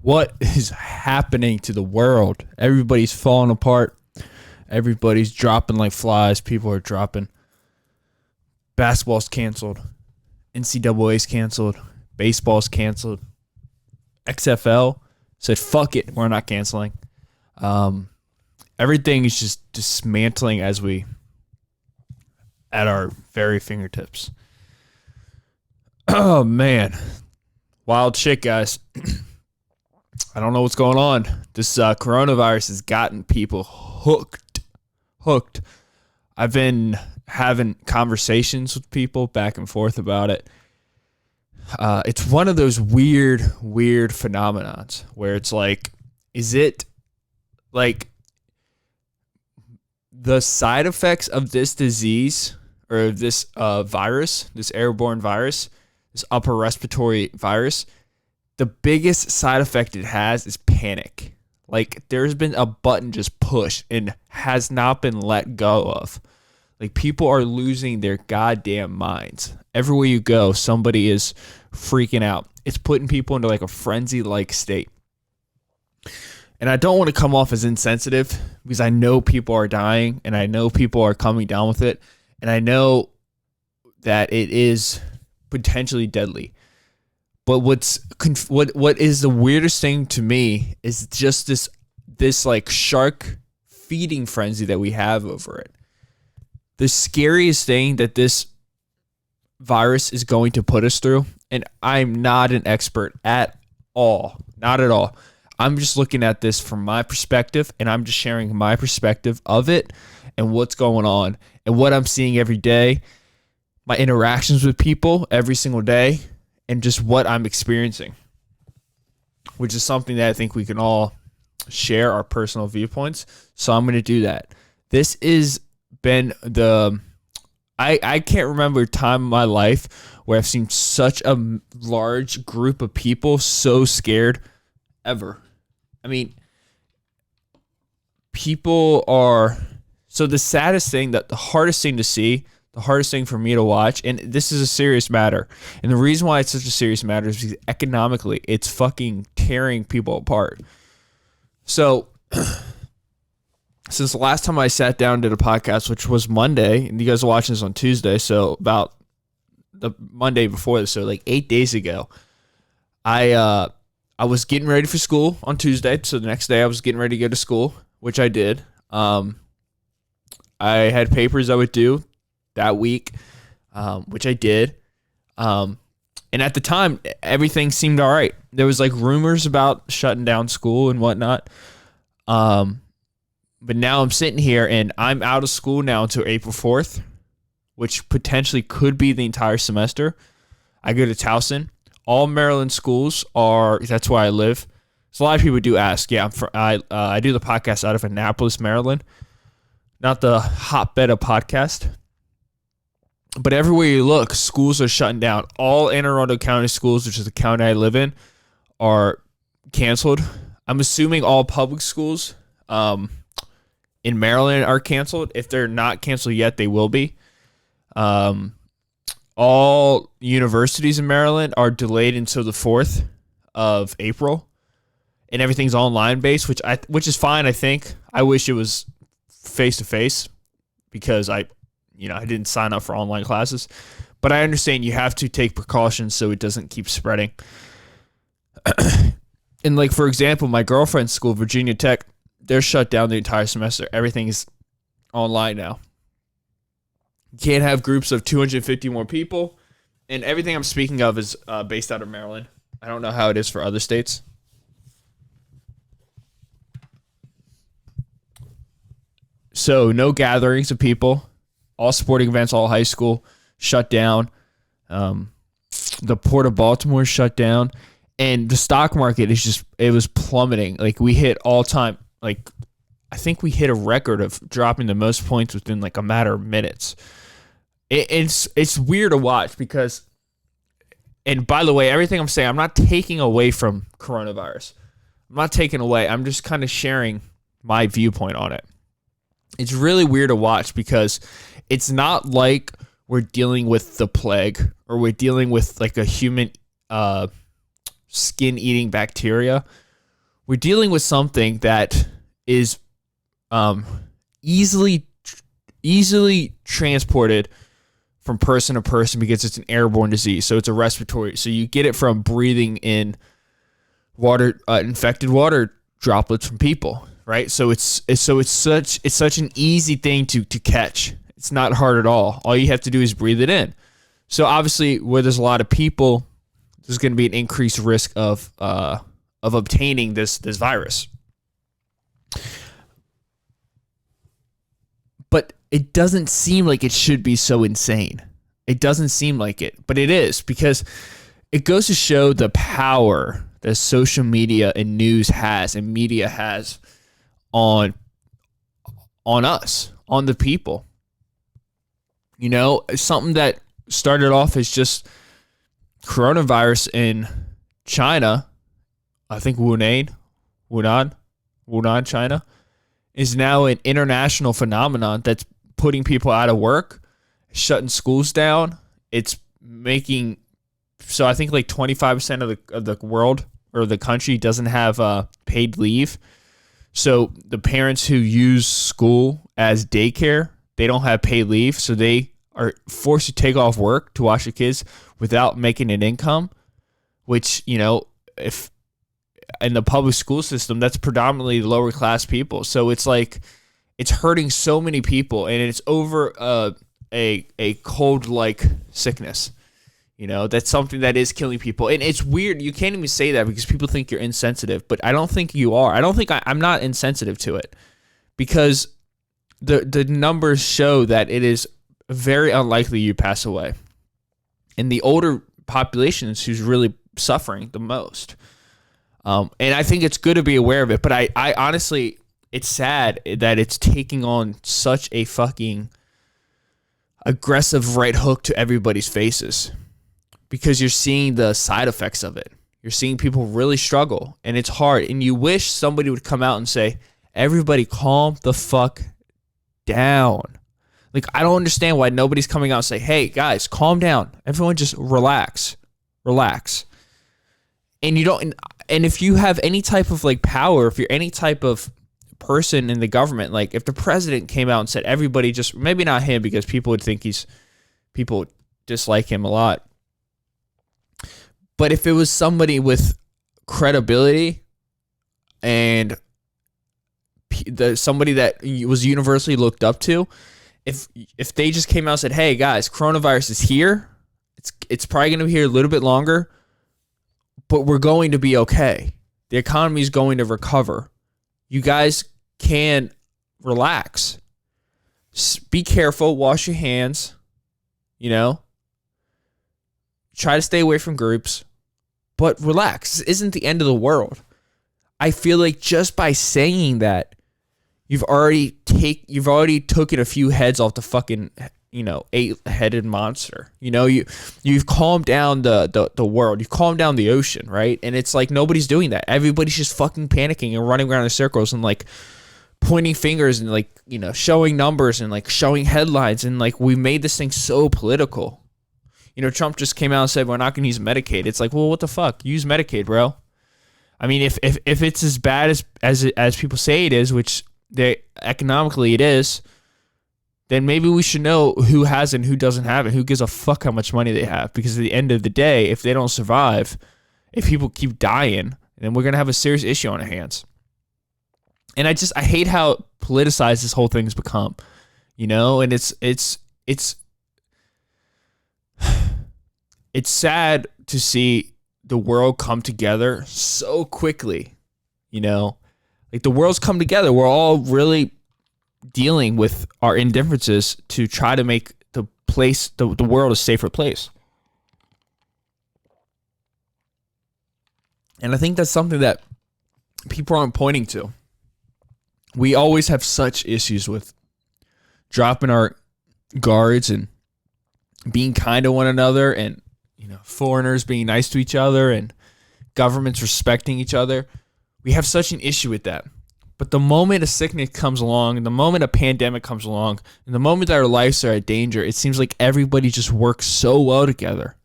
What is happening to the world? Everybody's falling apart. Everybody's dropping like flies. People are dropping. Basketball's canceled. NCAA's canceled. Baseball's canceled. XFL said, fuck it, we're not canceling. Everything is just dismantling at our very fingertips. Oh, man. Wild shit, guys. I don't know what's going on. This coronavirus has gotten people hooked. I've been having conversations with people back and forth about it. It's one of those weird phenomenons where it's like, is it like the side effects of this disease or this virus, this airborne virus, this upper respiratory virus? The biggest side effect it has is panic. Like, there's been a button just pushed and has not been let go of. Like, people are losing their goddamn minds. Everywhere you go, somebody is freaking out. It's putting people into like a frenzy-like state. And I don't want to come off as insensitive because I know people are dying and I know people are coming down with it. And I know that it is potentially deadly. But what is the weirdest thing to me is just this like shark feeding frenzy that we have over it. The scariest thing that this virus is going to put us through, and I'm not an expert at all, not at all. I'm just looking at this from my perspective, and I'm just sharing my perspective of it and what's going on and what I'm seeing every day, my interactions with people every single day, and just what I'm experiencing, which is something that I think we can all share our personal viewpoints. So I'm going to do that. This is been I can't remember a time in my life where I've seen such a large group of people so scared ever. I mean, people are, so the saddest thing, the hardest thing to see, the hardest thing for me to watch, and this is a serious matter, and the reason why it's such a serious matter is because economically it's fucking tearing people apart. So since the last time I sat down and did a podcast, which was Monday, and you guys are watching this on Tuesday, so about the Monday before this, so like 8 days ago, I was getting ready for school on Tuesday, so the next day I was getting ready to go to school, which I did. I had papers I would do that week, which I did. And at the time, everything seemed all right. There was like rumors about shutting down school and whatnot. But now I'm sitting here and I'm out of school now until April 4th, which potentially could be the entire semester. I go to Towson. All Maryland schools are, that's where I live. So a lot of people do ask. Yeah, I do the podcast out of Annapolis, Maryland. Not the hotbed of podcast. But everywhere you look, schools are shutting down. All Anne Arundel County schools, which is the county I live in, are canceled. I'm assuming all public schools in Maryland are canceled. If they're not canceled yet, they will be. All universities in Maryland are delayed until the 4th of April. And everything's online based, which is fine, I think. I wish it was face-to-face because I didn't sign up for online classes. But I understand you have to take precautions so it doesn't keep spreading. And like, for example, my girlfriend's school, Virginia Tech, they're shut down the entire semester. Everything is online now. You can't have groups of 250 more people. And everything I'm speaking of is based out of Maryland. I don't know how it is for other states. So no gatherings of people. All sporting events, all high school, shut down. The Port of Baltimore shut down. And the stock market it was plummeting. Like, we hit all time, like, I think we hit a record of dropping the most points within like a matter of minutes. It's weird to watch because, and by the way, everything I'm saying, I'm not taking away from coronavirus. I'm not taking away. I'm just kind of sharing my viewpoint on it. It's really weird to watch because it's not like we're dealing with the plague or we're dealing with like a human skin-eating bacteria we're dealing with something that is easily transported from person to person because it's an airborne disease. So it's a respiratory. So you get it from breathing in water, infected water droplets from people, right? So it's such an easy thing to catch. It's not hard at all. All you have to do is breathe it in. So obviously, where there's a lot of people, there's going to be an increased risk of obtaining this virus. But it doesn't seem like it should be so insane. It doesn't seem like it, but it is, because it goes to show the power that social media and news has and media has on us, on the people. You know, something that started off as just coronavirus in China, I think Wuhan, China, is now an international phenomenon that's putting people out of work, shutting schools down. It's making, so I think like 25% of the world or the country doesn't have paid leave. So the parents who use school as daycare, they don't have paid leave, so they are forced to take off work to watch the kids without making an income, which, you know, if in the public school system, that's predominantly lower class people. So it's like, it's hurting so many people, and it's over a cold-like sickness. You know, that's something that is killing people. And it's weird. You can't even say that because people think you're insensitive, but I don't think you are. I don't think I'm not insensitive to it, because the numbers show that it is very unlikely you pass away. And the older population is who's really suffering the most. And I think it's good to be aware of it, but I honestly, it's sad that it's taking on such a fucking aggressive right hook to everybody's faces, because you're seeing the side effects of it. You're seeing people really struggle, and it's hard. And you wish somebody would come out and say, everybody calm the fuck down. Like, I don't understand why nobody's coming out and say, hey, guys, calm down. Everyone just relax. And you don't, and if you have any type of like power, if you're any type of person in the government, like if the president came out and said, everybody just, maybe not him, because people would think people dislike him a lot. But if it was somebody with credibility and somebody that was universally looked up to, if they just came out and said, hey guys, coronavirus is here, it's probably going to be here a little bit longer, but we're going to be okay. The economy is going to recover. You guys can relax. Be careful. Wash your hands. You know, try to stay away from groups, but relax. This isn't the end of the world. I feel like just by saying that, you've already taken a few heads off the fucking, you know, 8-headed monster. You know, you've calmed down the world. You've calmed down the ocean, right? And it's like nobody's doing that. Everybody's just fucking panicking and running around in circles and like pointing fingers and like, you know, showing numbers and like showing headlines, and like we made this thing so political. You know, Trump just came out and said we're not going to use Medicaid. It's like, well, what the fuck? Use Medicaid, bro. I mean, if it's as bad as people say it is, which economically it is, then maybe we should know who has it and who doesn't have it, who gives a fuck how much money they have. Because at the end of the day, if they don't survive, if people keep dying, then we're going to have a serious issue on our hands. And I hate how politicized this whole thing's become, you know, and it's sad to see the world come together so quickly, you know, like the world's come together. We're all really dealing with our indifferences to try to make the world a safer place. And I think that's something that people aren't pointing to. We always have such issues with dropping our guards and being kind to one another, and, you know, foreigners being nice to each other and governments respecting each other. We have such an issue with that. But the moment a sickness comes along, and the moment a pandemic comes along, and the moment that our lives are at danger, it seems like everybody just works so well together.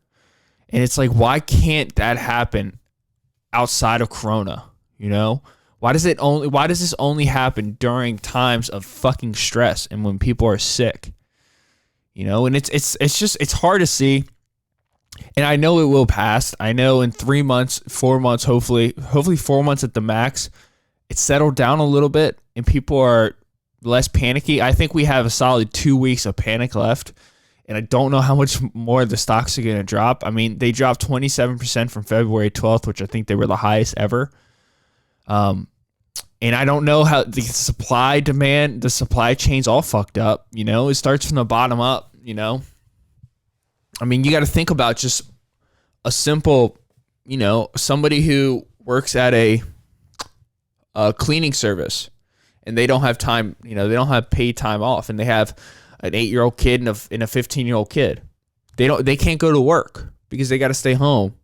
And it's like, why can't that happen outside of Corona? You know, why does this only happen during times of fucking stress and when people are sick? You know, and it's hard to see. And I know it will pass. I know in 3 months, 4 months, hopefully 4 months at the max, it's settled down a little bit and people are less panicky. I think we have a solid 2 weeks of panic left. And I don't know how much more the stocks are going to drop. I mean, they dropped 27% from February 12th, which I think they were the highest ever. And I don't know how the supply chain's all fucked up. You know, it starts from the bottom up, you know. I mean, you got to think about just a simple, you know, somebody who works at a cleaning service and they don't have time, you know, they don't have paid time off and they have an 8-year-old kid and a 15-year-old kid. They can't go to work because they got to stay home.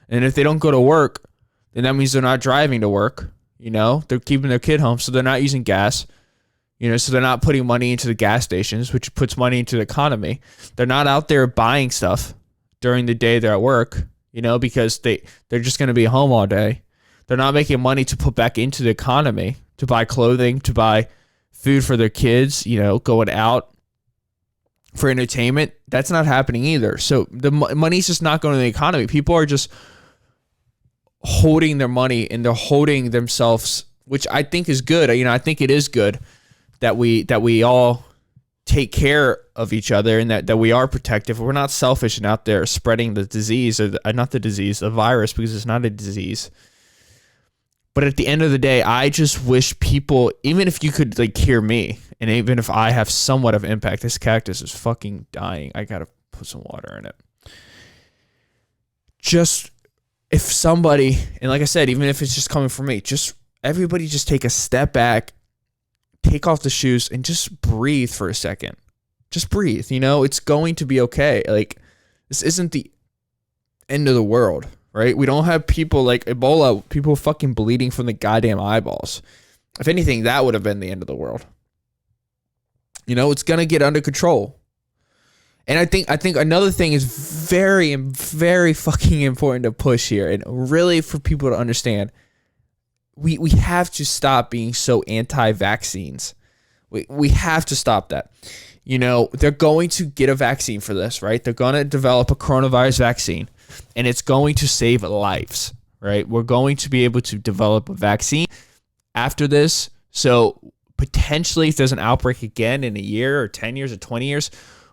And if they don't go to work, then that means they're not driving to work. You know, they're keeping their kid home, so they're not using gas. You know, so they're not putting money into the gas stations, which puts money into the economy. They're not out there buying stuff during the day they're at work, you know, because they're just going to be home all day. They're not making money to put back into the economy, to buy clothing, to buy food for their kids, you know, going out for entertainment. That's not happening either. So the money's just not going to the economy. People are just holding their money and they're holding themselves, which I think is good. You know, I think it is good that we all take care of each other and that we are protective. We're not selfish and out there spreading the disease or the virus, because it's not a disease. But at the end of the day, I just wish people, even if you could like hear me, and even if I have somewhat of impact, this cactus is fucking dying. I gotta put some water in it. Just if somebody, and like I said, even if it's just coming from me, just everybody just take a step back, take off the shoes, and just breathe for a second. Just breathe, you know, it's going to be okay. Like, this isn't the end of the world, right? We don't have people like Ebola, people fucking bleeding from the goddamn eyeballs. If anything, that would have been the end of the world. You know, it's going to get under control. And I think another thing is very, very fucking important to push here, and really for people to understand. We have to stop being so anti-vaccines. We have to stop that. You know, they're going to get a vaccine for this, right? They're going to develop a coronavirus vaccine, and it's going to save lives, right? We're going to be able to develop a vaccine after this. So potentially if there's an outbreak again in a year or 10 years or 20 years,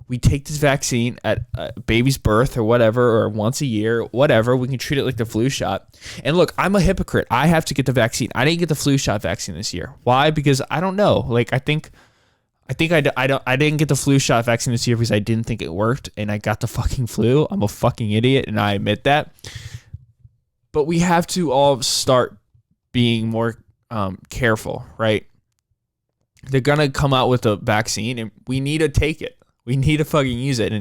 we take this vaccine at a baby's birth or whatever, or once a year, whatever. We can treat it like the flu shot. And look, I'm a hypocrite. I have to get the vaccine. I didn't get the flu shot vaccine this year. Why? Because I don't know. Like, I didn't get the flu shot vaccine this year because I didn't think it worked, and I got the fucking flu. I'm a fucking idiot, and I admit that. But we have to all start being more careful, right? They're gonna come out with a vaccine, and we need to take it. We need to fucking use it.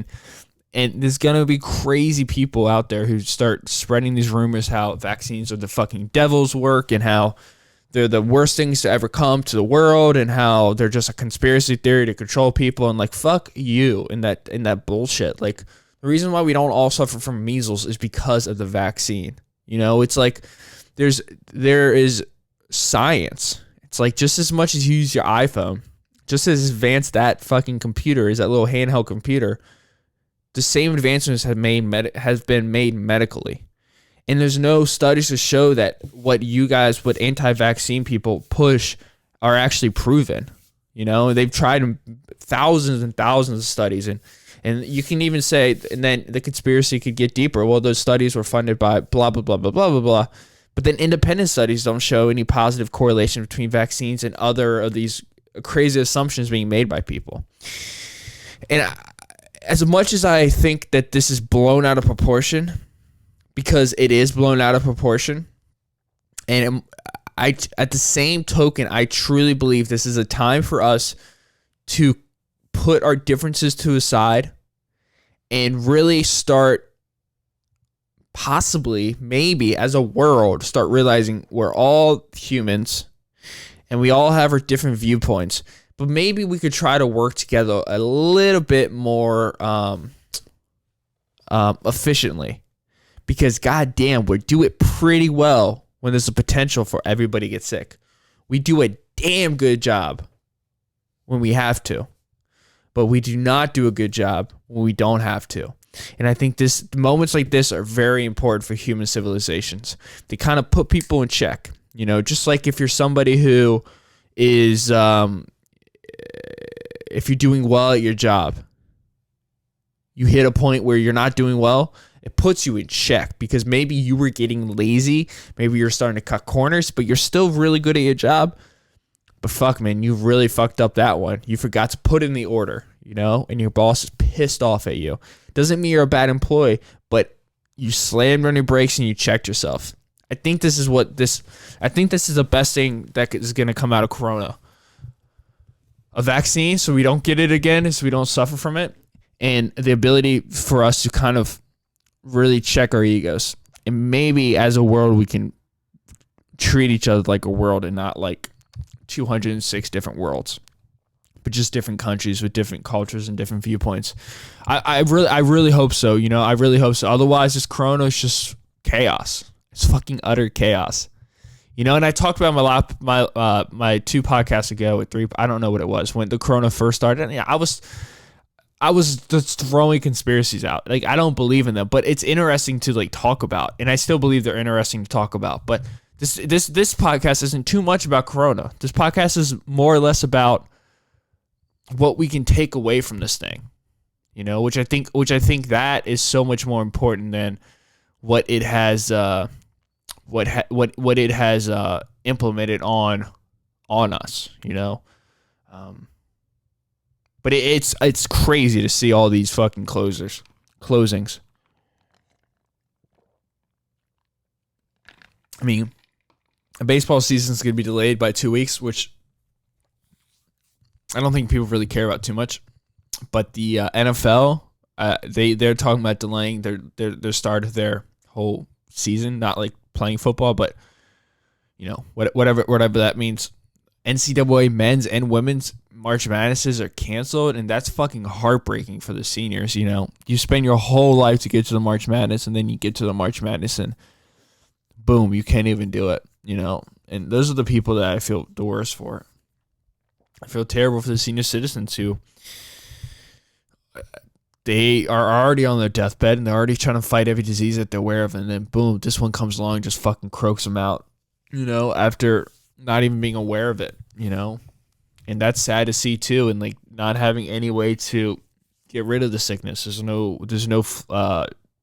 And there's going to be crazy people out there who start spreading these rumors how vaccines are the fucking devil's work and how they're the worst things to ever come to the world and how they're just a conspiracy theory to control people. And like, fuck you in that bullshit. Like, the reason why we don't all suffer from measles is because of the vaccine. You know, it's like there is science. It's like, just as much as you use your iPhone, just as advanced that fucking computer is, that little handheld computer, the same advancements has been made medically. And there's no studies to show that what anti-vaccine people push are actually proven. You know, they've tried thousands and thousands of studies, and you can even say, and then the conspiracy could get deeper. Well, those studies were funded by blah, blah, blah, blah, blah, blah, blah. But then independent studies don't show any positive correlation between vaccines and other of these crazy assumptions being made by people. And as much as I think that this is blown out of proportion, because it is blown out of proportion, and at the same token, I truly believe this is a time for us to put our differences to a side and really start, possibly, maybe as a world, start realizing we're all humans and we all have our different viewpoints, but maybe we could try to work together a little bit more efficiently, because goddamn, we do it pretty well when there's a potential for everybody to get sick. We do a damn good job when we have to, but we do not do a good job when we don't have to. And I think moments like this are very important for human civilizations. They kind of put people in check. Just like if you're somebody who is, if you're doing well at your job, you hit a point where you're not doing well, it puts you in check because maybe you were getting lazy. Maybe you're starting to cut corners, but you're still really good at your job. But fuck, man, you really fucked up that one. You forgot to put in the order, and your boss is pissed off at you. Doesn't mean you're a bad employee, but you slammed on your brakes and you checked yourself. I think this is the best thing that is going to come out of Corona. A vaccine so we don't get it again, so we don't suffer from it, and the ability for us to kind of really check our egos. And maybe as a world, we can treat each other like a world and not like 206 different worlds, but just different countries with different cultures and different viewpoints. I really hope so. I really hope so. Otherwise, this Corona is just chaos. It's fucking utter chaos. And I talked about my 2 podcasts ago with 3. I don't know what it was when the Corona first started. And yeah, I was just throwing conspiracies out. Like, I don't believe in them, but it's interesting to like talk about, and I still believe they're interesting to talk about. But this podcast isn't too much about Corona. This podcast is more or less about what we can take away from this thing, which I think that is so much more important than what it has what it has implemented on us, But it's crazy to see all these fucking closings. I mean, a baseball season is going to be delayed by 2 weeks, which I don't think people really care about too much. But the NFL, they're talking about delaying their start of their whole season, not like playing football, but whatever that means. NCAA men's and women's March Madnesses are canceled, and that's fucking heartbreaking for the seniors. You spend your whole life to get to the March Madness, and then you get to the March Madness, and boom, you can't even do it. And those are the people that I feel the worst for. I feel terrible for the senior citizens who they are already on their deathbed and they're already trying to fight every disease that they're aware of, and then boom, this one comes along and just fucking croaks them out, after not even being aware of it, and that's sad to see too, and like not having any way to get rid of the sickness. There's no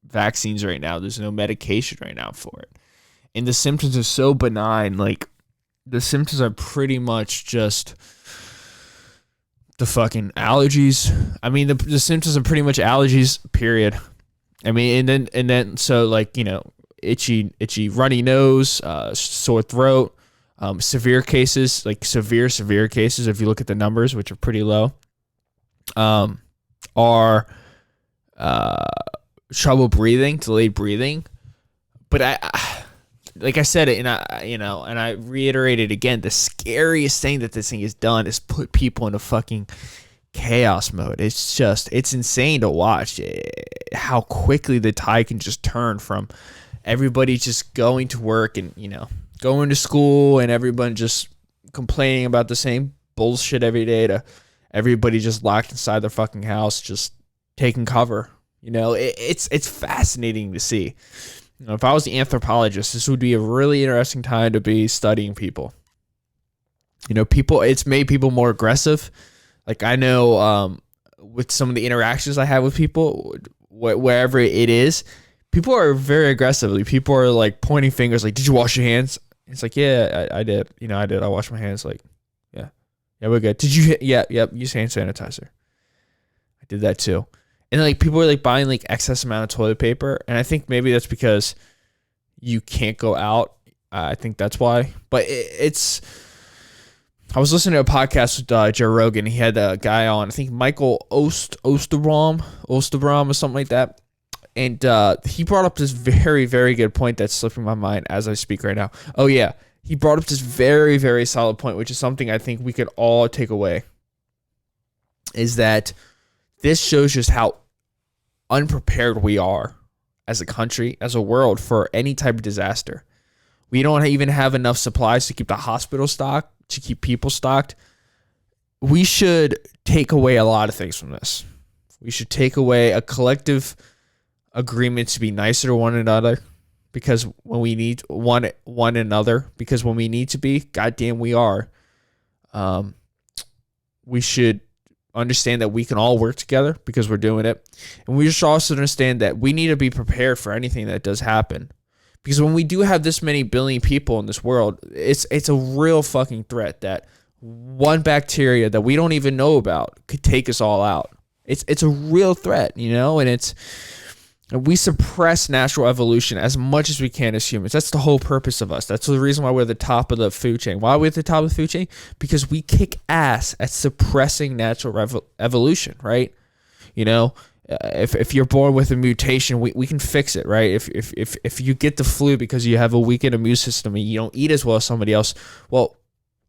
vaccines right now. There's no medication right now for it, and the symptoms are so benign. Like the symptoms are pretty much just the fucking allergies. I mean, the symptoms are pretty much allergies, period. I mean, and then so like, itchy runny nose, sore throat, severe cases, like severe cases, if you look at the numbers, which are pretty low, are trouble breathing, delayed breathing. But like I said it, and I reiterate it again, the scariest thing that this thing has done is put people into fucking chaos mode. It's insane to watch how quickly the tide can just turn from everybody just going to work and, going to school and everyone just complaining about the same bullshit every day to everybody just locked inside their fucking house, just taking cover. It's fascinating to see. If I was the anthropologist, this would be a really interesting time to be studying people. It's made people more aggressive. Like I know with some of the interactions I have with people, wherever it is, people are very aggressive. People are like pointing fingers like, did you wash your hands? It's like, yeah, I did. I did. I washed my hands. Like, yeah, we're good. Did you? Yeah, yep. Use hand sanitizer. I did that too. And like people are like buying like excess amount of toilet paper, and I think maybe that's because you can't go out. I think that's why. But it's. I was listening to a podcast with Joe Rogan. He had a guy on, I think Michael Osterbaum or something like that, and he brought up this very, very good point that's slipping my mind as I speak right now. Oh yeah, he brought up this very, very solid point, which is something I think we could all take away. Is that this shows just how unprepared we are as a country, as a world, for any type of disaster. We don't even have enough supplies to keep the hospital stocked, to keep people stocked. We should take away a lot of things from this. We should take away a collective agreement to be nicer to one another, because when we need one another, because when we need to be, goddamn, we are. We should understand that we can all work together because we're doing it. And we should also understand that we need to be prepared for anything that does happen. Because when we do have this many billion people in this world, it's a real fucking threat that one bacteria that we don't even know about could take us all out. It's a real threat, and we suppress natural evolution as much as we can as humans. That's the whole purpose of us. That's the reason why we're at the top of the food chain. Why are we at the top of the food chain? Because we kick ass at suppressing natural evolution, right? If you're born with a mutation, we can fix it, right? If you get the flu because you have a weakened immune system and you don't eat as well as somebody else, well,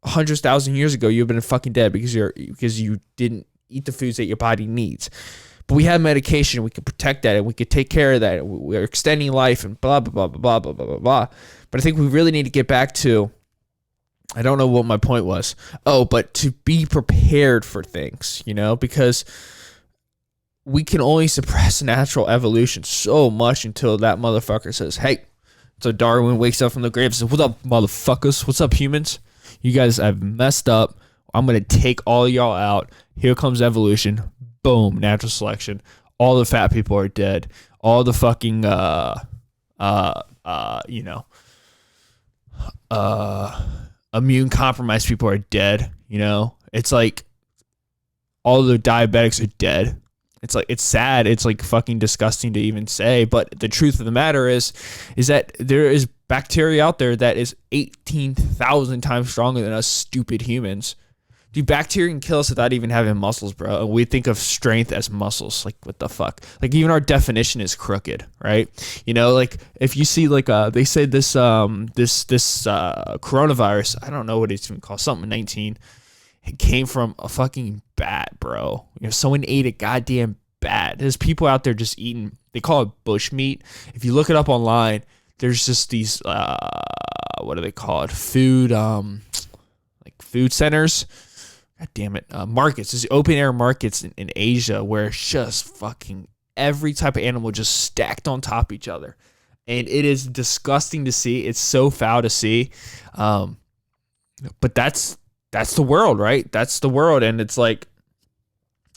hundreds, thousand years ago, you've been fucking dead because you didn't eat the foods that your body needs. But we have medication, we can protect that, and we can take care of that. We're extending life and blah, blah, blah, blah, blah, blah, blah, blah. But I think we really need to get back to, I don't know what my point was. But to be prepared for things, because we can only suppress natural evolution so much until that motherfucker says, hey. So Darwin wakes up from the grave and says, what's up, motherfuckers? What's up, humans? You guys have messed up. I'm going to take all y'all out. Here comes evolution. Boom, natural selection. All the fat people are dead. All the fucking immune compromised people are dead. It's like all the diabetics are dead. It's sad. It's like fucking disgusting to even say. But the truth of the matter is that there is bacteria out there that is 18,000 times stronger than us stupid humans. Dude, bacteria can kill us without even having muscles, bro. And we think of strength as muscles. Like, what the fuck? Like, even our definition is crooked, right? Like, if you see, like, they say this coronavirus, I don't know what it's even called, something 19. It came from a fucking bat, bro. Someone ate a goddamn bat. There's people out there just eating, they call it bush meat. If you look it up online, there's just these, what do they call it? Food centers. God damn it. Markets. There's open air markets in Asia where it's just fucking every type of animal just stacked on top of each other. And it is disgusting to see. It's so foul to see. But that's the world, right? That's the world. And it's like,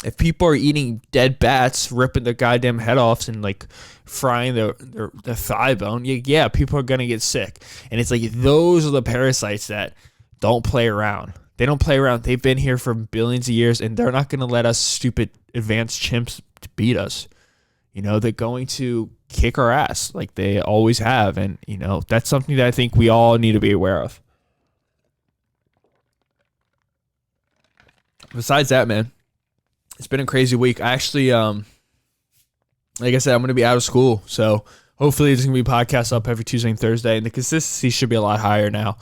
if people are eating dead bats, ripping their goddamn head off and like frying their thigh bone, yeah, people are going to get sick. And it's like, those are the parasites that don't play around. They don't play around. They've been here for billions of years, and they're not going to let us stupid advanced chimps beat us. They're going to kick our ass like they always have. And, that's something that I think we all need to be aware of. Besides that, man, it's been a crazy week. I actually, like I said, I'm going to be out of school. So hopefully there's going to be podcasts up every Tuesday and Thursday, and the consistency should be a lot higher now.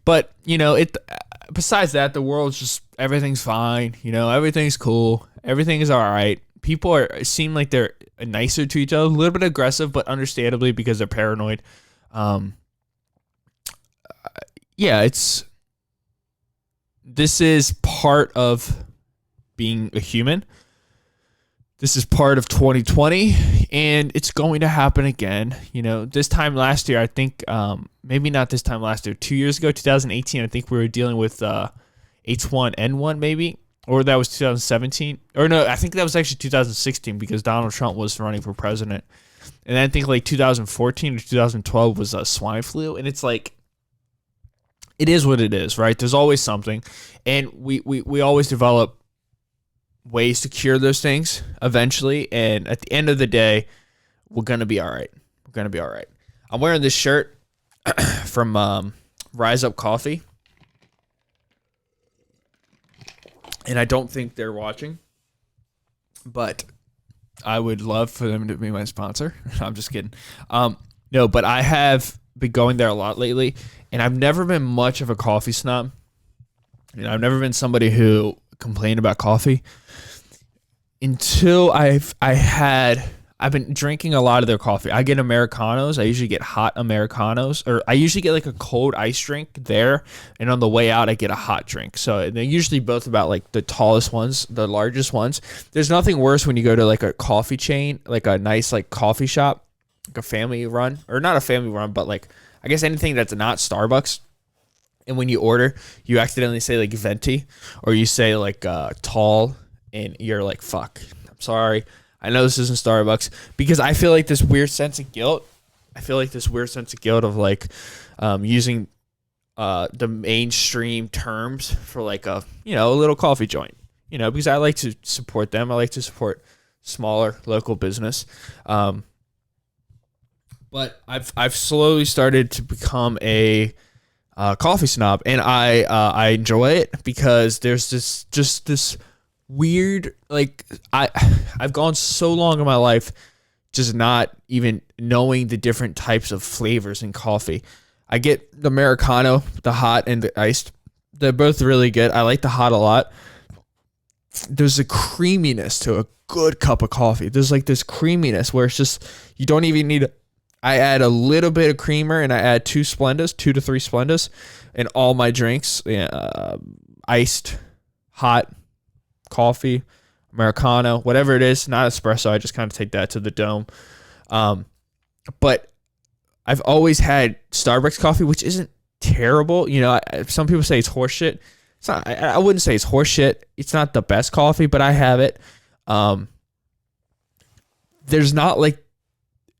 But besides that, the world's just, everything's fine. Everything's cool. Everything is all right. People seem like they're nicer to each other, a little bit aggressive, but understandably because they're paranoid. This is part of being a human. This is part of 2020, and it's going to happen again. This time last year, I think, maybe not this time last year, 2 years ago, 2018, I think we were dealing with H1N1 maybe, or that was 2017. Or no, I think that was actually 2016 because Donald Trump was running for president. And I think like 2014 or 2012 was swine flu, and it's like, it is what it is, right? There's always something, and we always develop ways to cure those things eventually, and at the end of the day, we're gonna be all right. I'm wearing this shirt from Rise Up Coffee, and I don't think they're watching, but I would love for them to be my sponsor. I'm just kidding. No, but I have been going there a lot lately, and I've never been much of a coffee snob. I've never been somebody who complained about coffee until I I've been drinking a lot of their coffee. I get Americanos. I usually get hot Americanos, or I usually get like a cold ice drink there, and on the way out I get a hot drink. So they're usually both about like the tallest ones, the largest ones. There's nothing worse when you go to like a coffee chain, like a nice like coffee shop, like a family run, or not a family run, but like I guess anything that's not Starbucks. And when you order, you accidentally say like venti, or you say like tall, and you're like, fuck, I'm sorry. I know this isn't Starbucks, because I feel like this weird sense of guilt. Of like using the mainstream terms for like a little coffee joint, because I like to support them. I like to support smaller local business. But I've slowly started to become a coffee snob, and I enjoy it because there's this weird, like, I've gone so long in my life just not even knowing the different types of flavors in coffee. I get the Americano, the hot and the iced. They're both really good. I like the hot a lot. There's a creaminess to a good cup of coffee. There's like this creaminess where it's just, you don't even need I add a little bit of creamer, and I add 2 to 3 Splendas in all my drinks. Iced, hot, coffee, Americano, whatever it is, not espresso. I just kind of take that to the dome. But I've always had Starbucks coffee, which isn't terrible. Some people say it's horseshit. It's not. I wouldn't say it's horseshit. It's not the best coffee, but I have it. There's not like.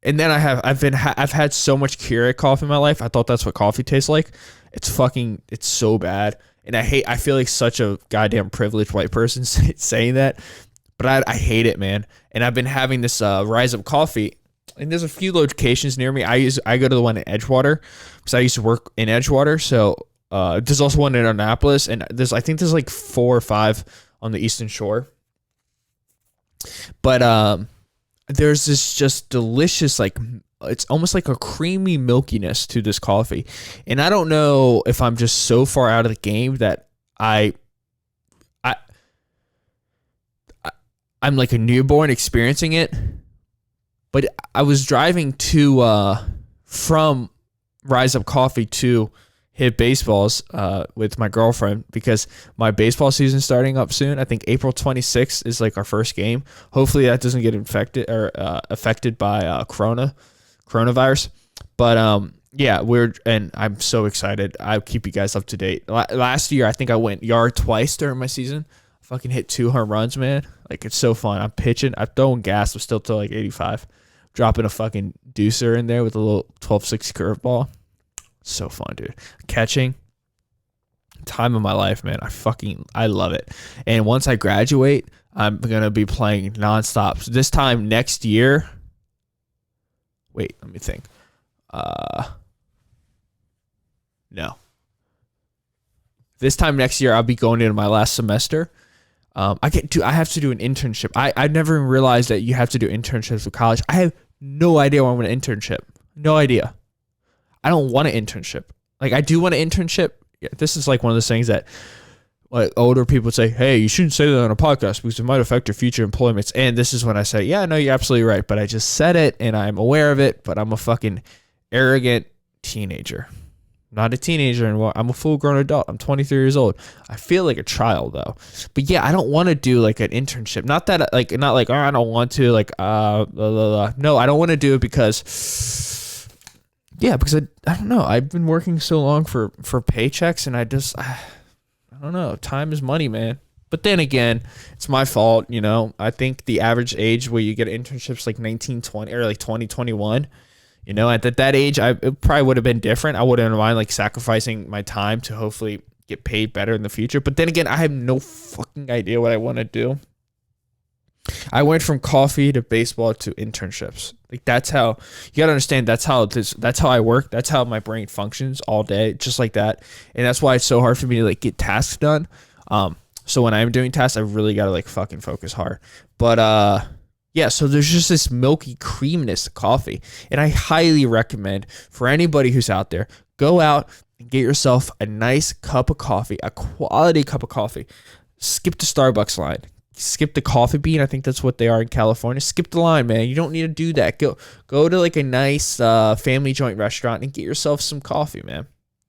And then I've had so much Keurig coffee in my life. I thought that's what coffee tastes like. It's so bad. And I feel like such a goddamn privileged white person saying that, but I hate it, man. And I've been having this Rise Up Coffee, and there's a few locations near me. I go to the one in Edgewater because I used to work in Edgewater. So there's also one in Annapolis, and I think there's like 4 or 5 on the Eastern Shore. But there's this just delicious, like, it's almost like a creamy milkiness to this coffee. And I don't know if I'm just so far out of the game that I'm like a newborn experiencing it. But I was driving from Rise Up Coffee to hit baseballs with my girlfriend because my baseball season's starting up soon. I think April 26th is like our first game. Hopefully that doesn't get infected or affected by coronavirus. But yeah, and I'm so excited. I'll keep you guys up to date. Last year, I think I went yard twice during my season. I fucking hit 2 home runs, man. Like, it's so fun. I'm pitching. I'm throwing gas. I'm still to like 85. Dropping a fucking deucer in there with a little 12-6 curveball. So fun, dude. Catching, time of my life, man. I love it. And once I graduate, I'm gonna be playing nonstop. So this time next year, wait, let me think. No. This time next year, I'll be going into my last semester. I have to do an internship. I never realized that you have to do internships with college. I have no idea where I'm going to internship. No idea. I don't want an internship. Like, I do want an internship. Yeah, this is like one of those things that like older people would say, hey, you shouldn't say that on a podcast because it might affect your future employments. And this is when I say, yeah, no, you're absolutely right. But I just said it and I'm aware of it, but I'm a fucking arrogant teenager. Not a teenager anymore. I'm a full-grown adult. I'm 23 years old. I feel like a child, though. But yeah, I don't want to do like an internship. Not like, oh, I don't want to, like, blah, blah, blah. No, I don't want to do it because I don't know. I've been working so long for paychecks, and I don't know. Time is money, man. But then again, it's my fault, I think the average age where you get internships like 19, 20, or like 20, 21. At that age, it probably would have been different. I wouldn't mind like sacrificing my time to hopefully get paid better in the future. But then again, I have no fucking idea what I want to do. I went from coffee to baseball to internships. Like, that's how you got to understand. That's how I work. That's how my brain functions all day, just like that. And that's why it's so hard for me to like get tasks done. So when I'm doing tasks, I really got to like fucking focus hard. But yeah, so there's just this milky creaminess to coffee. And I highly recommend for anybody who's out there, go out and get yourself a nice cup of coffee, a quality cup of coffee. Skip the Starbucks line. skip the coffee bean. I think that's what they are in California. Skip the line, man. You don't need to do that. Go to like a nice family joint restaurant and get yourself some coffee, man.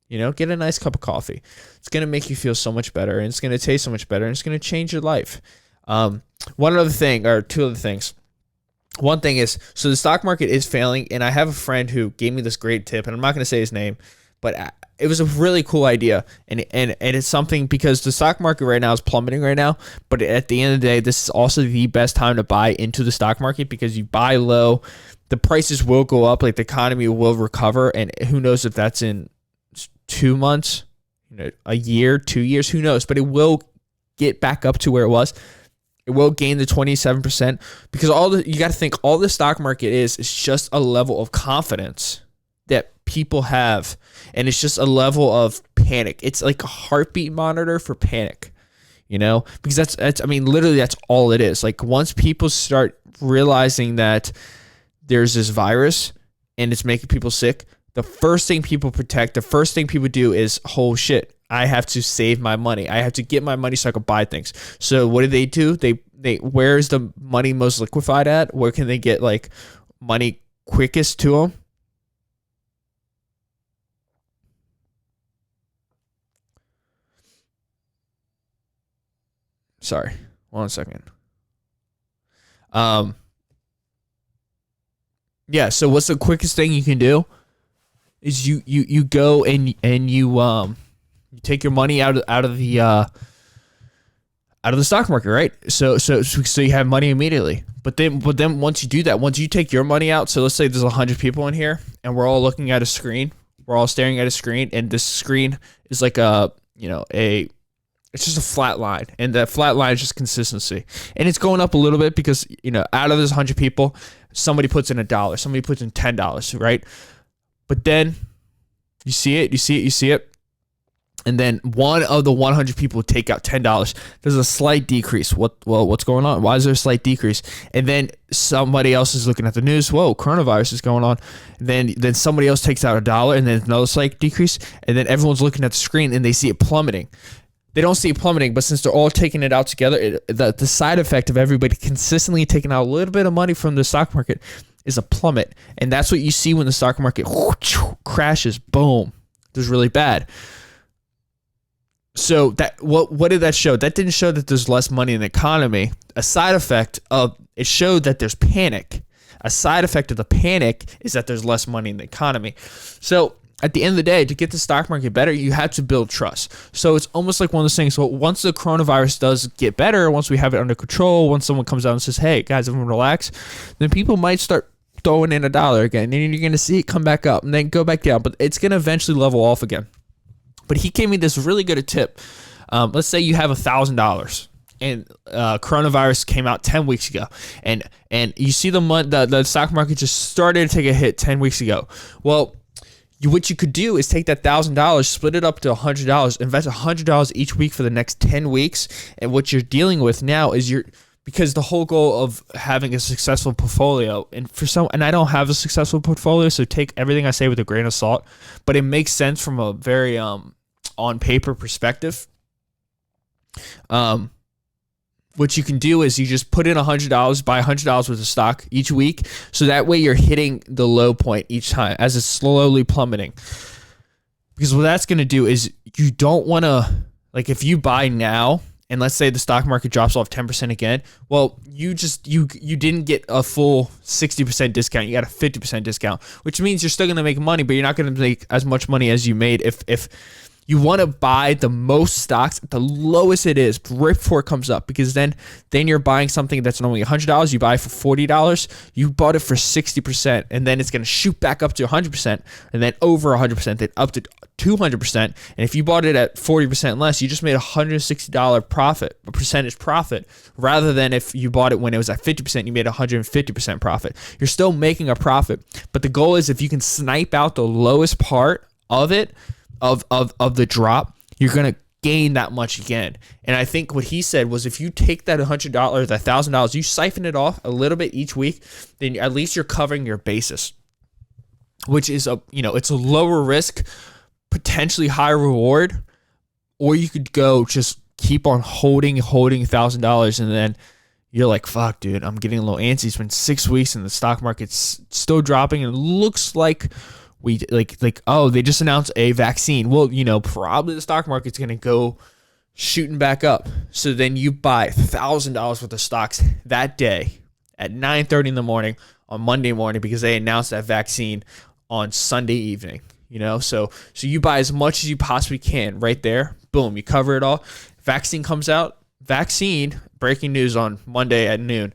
Get a nice cup of coffee. It's going to make you feel so much better, and it's going to taste so much better, and it's going to change your life. One other thing, or two other things. One thing is, so the stock market is failing, and I have a friend who gave me this great tip, and I'm not going to say his name, but it was a really cool idea, and it's something, because the stock market right now is plummeting right now, but at the end of the day, this is also the best time to buy into the stock market, because you buy low, the prices will go up, like the economy will recover, and who knows if that's in 2 months, a year, 2 years, who knows, but it will get back up to where it was. It will gain the 27%, because you got to think, all the stock market is just a level of confidence that people have, and it's just a level of panic. It's like a heartbeat monitor for panic, because that's literally that's all it is. Like, once people start realizing that there's this virus and it's making people sick, the first thing people protect, the first thing people do is, oh shit, I have to save my money. I have to get my money so I can buy things. So what do? They where's the money most liquefied at? Where can they get like money quickest to them? Sorry, 1 second. Yeah. So what's the quickest thing you can do? Is you go and you take your money out of the stock market, right? So you have money immediately. But then once you do that, once you take your money out, so let's say there's 100 people in here, and we're all looking at a screen. We're all staring at a screen, and this screen is like it's just a flat line, and that flat line is just consistency, and it's going up a little bit because out of this 100 people, somebody puts in $1, somebody puts in $10, right? But then you see it. And then one of the 100 people take out $10. There's a slight decrease. What's going on? Why is there a slight decrease? And then somebody else is looking at the news. Whoa, coronavirus is going on. And then somebody else takes out $1, and then another slight decrease. And then everyone's looking at the screen, and they see it plummeting. They don't see it plummeting, but since they're all taking it out together, the side effect of everybody consistently taking out a little bit of money from the stock market is a plummet. And that's what you see when the stock market crashes. Boom. It was really bad. So that what did that show? That didn't show that there's less money in the economy. A side effect of it showed that there's panic. A side effect of the panic is that there's less money in the economy. So at the end of the day, to get the stock market better, you have to build trust. So it's almost like one of those things. So once the coronavirus does get better, once we have it under control, once someone comes out and says, "Hey guys, everyone relax," then people might start throwing in $1 again, and you're going to see it come back up and then go back down. But it's going to eventually level off again. But he gave me this really good tip. Let's say you have $1,000, and coronavirus came out 10 weeks ago, and you see the stock market just started to take a hit 10 weeks ago. Well, what you could do is take that $1,000, split it up to $100, invest $100 each week for the next 10 weeks, and what you're dealing with now is because the whole goal of having a successful portfolio, and I don't have a successful portfolio, so take everything I say with a grain of salt, but it makes sense from a very on paper perspective. What you can do is you just put in $100, buy $100 worth of stock each week, so that way you're hitting the low point each time as it's slowly plummeting. Because what that's going to do is you don't want to, like, if you buy now, and let's say the stock market drops off 10% again, well, you didn't get a full 60% discount. You got a 50% discount, which means you're still going to make money, but you're not going to make as much money as you made if you want to buy the most stocks at the lowest it is right before it comes up, because then you're buying something that's only $100. You buy it for $40. You bought it for 60%, and then it's going to shoot back up to 100%, and then over 100%, then up to 200%. And if you bought it at 40% less, you just made $160 profit, a percentage profit, rather than if you bought it when it was at 50%, you made 150% profit. You're still making a profit, but the goal is if you can snipe out the lowest part of it, of the drop, you're going to gain that much again. And I think what he said was, if you take that $100, that $1,000, you siphon it off a little bit each week, then at least you're covering your basis, which is it's a lower risk, potentially higher reward. Or you could go just keep on holding $1,000, and then you're like, fuck, dude, I'm getting a little antsy. It's been 6 weeks and the stock market's still dropping, and it looks like they just announced a vaccine. Well, probably the stock market's gonna go shooting back up. So then you buy $1,000 worth of stocks that day at 9:30 in the morning on Monday morning because they announced that vaccine on Sunday evening. So you buy as much as you possibly can right there. Boom, you cover it all. Vaccine comes out. Breaking news on Monday at noon.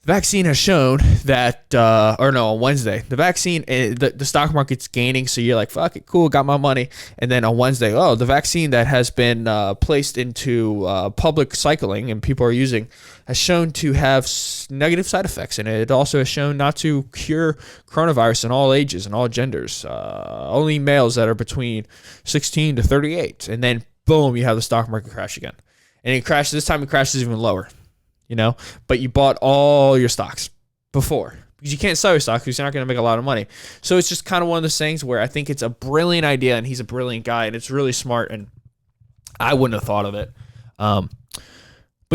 Vaccine has shown that, on Wednesday, the vaccine, the stock market's gaining. So you're like, fuck it, cool, got my money. And then on Wednesday, the vaccine that has been placed into public cycling and people are using has shown to have negative side effects. And it also has shown not to cure coronavirus in all ages and all genders, only males that are between 16 to 38. And then boom, you have the stock market crash again. And it crashes, this time it crashes even lower. But you bought all your stocks before because you can't sell your stock because you're not going to make a lot of money. So it's just kind of one of those things where I think it's a brilliant idea and he's a brilliant guy and it's really smart and I wouldn't have thought of it. But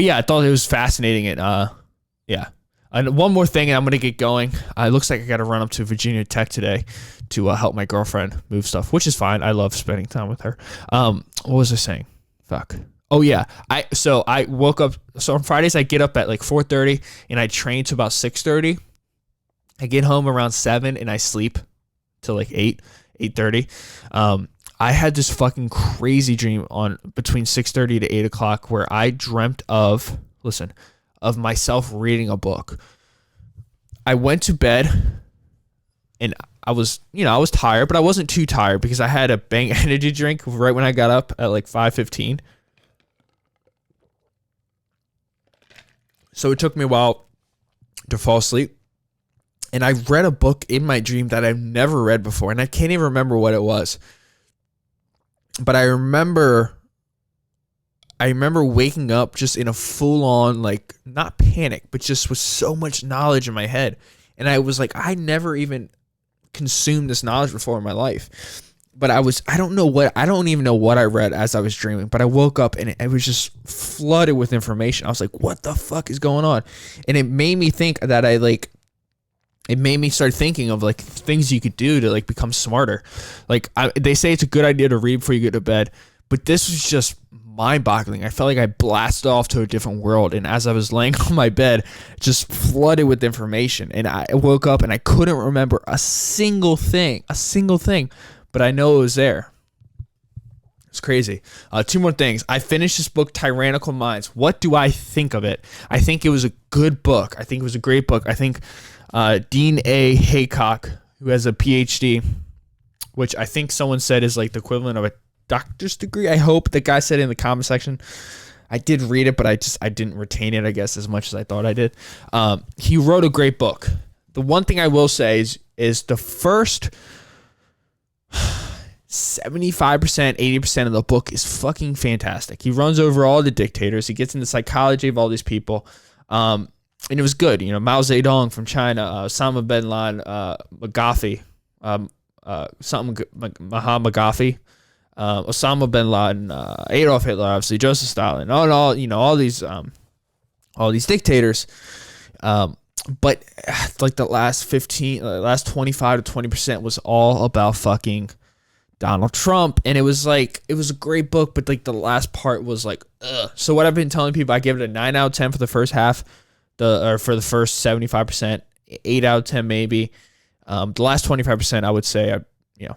yeah, I thought it was fascinating. And yeah. And one more thing and I'm going to get going. It looks like I got to run up to Virginia Tech today to help my girlfriend move stuff, which is fine. I love spending time with her. What was I saying? Fuck. Oh yeah, I woke up. So on Fridays I get up at like 4:30 and I train to about 6:30. I get home around 7 and I sleep till like 8:30. I had this fucking crazy dream on between 6:30 to 8 o'clock where I dreamt of myself reading a book. I went to bed and I was tired, but I wasn't too tired because I had a Bang energy drink right when I got up at like 5:15. So it took me a while to fall asleep. And I read a book in my dream that I've never read before. And I can't even remember what it was. But I remember waking up just in a full-on, like, not panic, but just with so much knowledge in my head. And I was like, I never even consumed this knowledge before in my life. But I don't even know what I read as I was dreaming, but I woke up and it was just flooded with information. I was like, what the fuck is going on? And it made me think that it made me start thinking of like things you could do to like become smarter. Like they say it's a good idea to read before you go to bed, but this was just mind-boggling. I felt like I blasted off to a different world. And as I was laying on my bed, just flooded with information. And I woke up and I couldn't remember a single thing. But I know it was there. It's crazy. Two more things. I finished this book, Tyrannical Minds. What do I think of it? I think it was a good book. I think it was a great book. I think Dean A. Haycock, who has a PhD, which I think someone said is like the equivalent of a doctor's degree. I hope. The guy said in the comment section. I did read it, but I didn't retain it, I guess, as much as I thought I did. He wrote a great book. The one thing I will say is the first 75%, 80% of the book is fucking fantastic. He runs over all the dictators. He gets into psychology of all these people. And it was good. Mao Zedong from China, Osama bin Laden, Gaddafi, Muhammad Gaddafi, Osama bin Laden, Adolf Hitler, obviously, Joseph Stalin, all these dictators. But like the last 25 to 20% was all about fucking Donald Trump. And it was a great book, but like the last part was like, ugh. So what I've been telling people, I give it a 9 out of 10 for the first half, for the first 75%, 8 out of 10 maybe. The last 25%, I would say,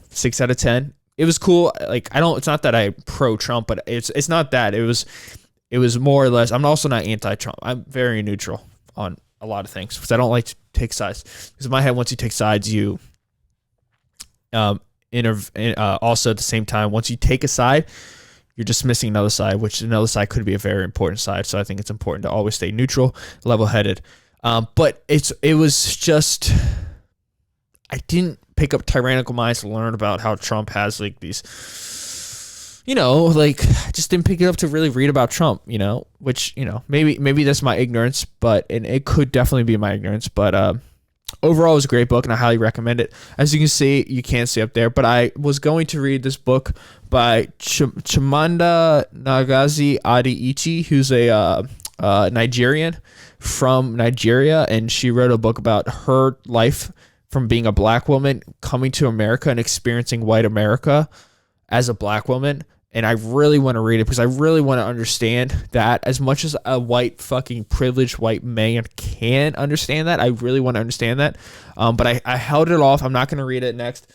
6 out of 10. It was cool. Like it's not that I pro Trump, but it's not that. It was more or less. I'm also not anti-Trump. I'm very neutral on a lot of things because I don't like to take sides. Because in my head, once you take sides, you also at the same time, once you take a side, you're dismissing another side, which another side could be a very important side. So I think it's important to always stay neutral, level-headed. But it was just, I didn't pick up Tyrannical Minds to learn about how Trump has like these, I just didn't pick it up to really read about Trump, which, maybe that's my ignorance, and it could definitely be my ignorance, but overall, it was a great book, and I highly recommend it. As you can see, you can't see up there, but I was going to read this book by Chimamanda Ngozi Adichie, who's a Nigerian from Nigeria, and she wrote a book about her life from being a black woman coming to America and experiencing white America as a black woman. And I really want to read it because I really want to understand that as much as a white fucking privileged white man can understand that. I really want to understand that. But I held it off. I'm not going to read it next.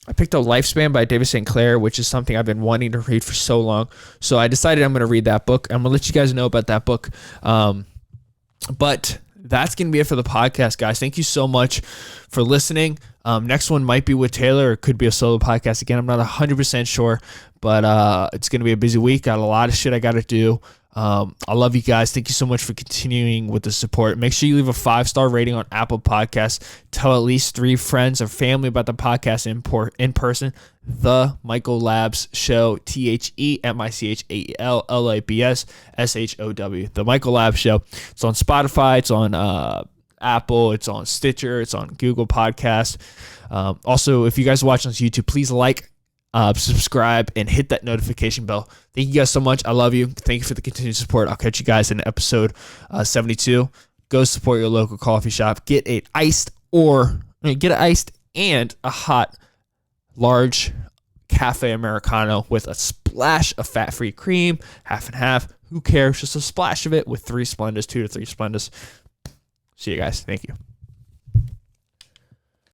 I picked up Lifespan by David St. Clair, which is something I've been wanting to read for so long. So I decided I'm going to read that book. I'm going to let you guys know about that book. But that's going to be it for the podcast, guys. Thank you so much for listening. Next one might be with Taylor. It could be a solo podcast again. I'm not 100% sure, but it's going to be a busy week. Got a lot of shit I got to do. I love you guys. Thank you so much for continuing with the support. Make sure you leave a 5-star rating on Apple Podcasts. Tell at least 3 friends or family about the podcast in person. The Michael Labs Show, TheMichaelLabsShow. The Michael Labs Show. It's on Spotify. It's on Apple. It's on Stitcher. It's on Google Podcasts. Also, if you guys are watching on YouTube, please like, subscribe, and hit that notification bell. Thank you guys so much. I love you. Thank you for the continued support. I'll catch you guys in episode 72. Go support your local coffee shop. Get an iced and a hot large cafe Americano with a splash of fat-free cream, half and half. Who cares? Just a splash of it with 3 Splendas, 2 to 3 Splendas. See you guys. Thank you.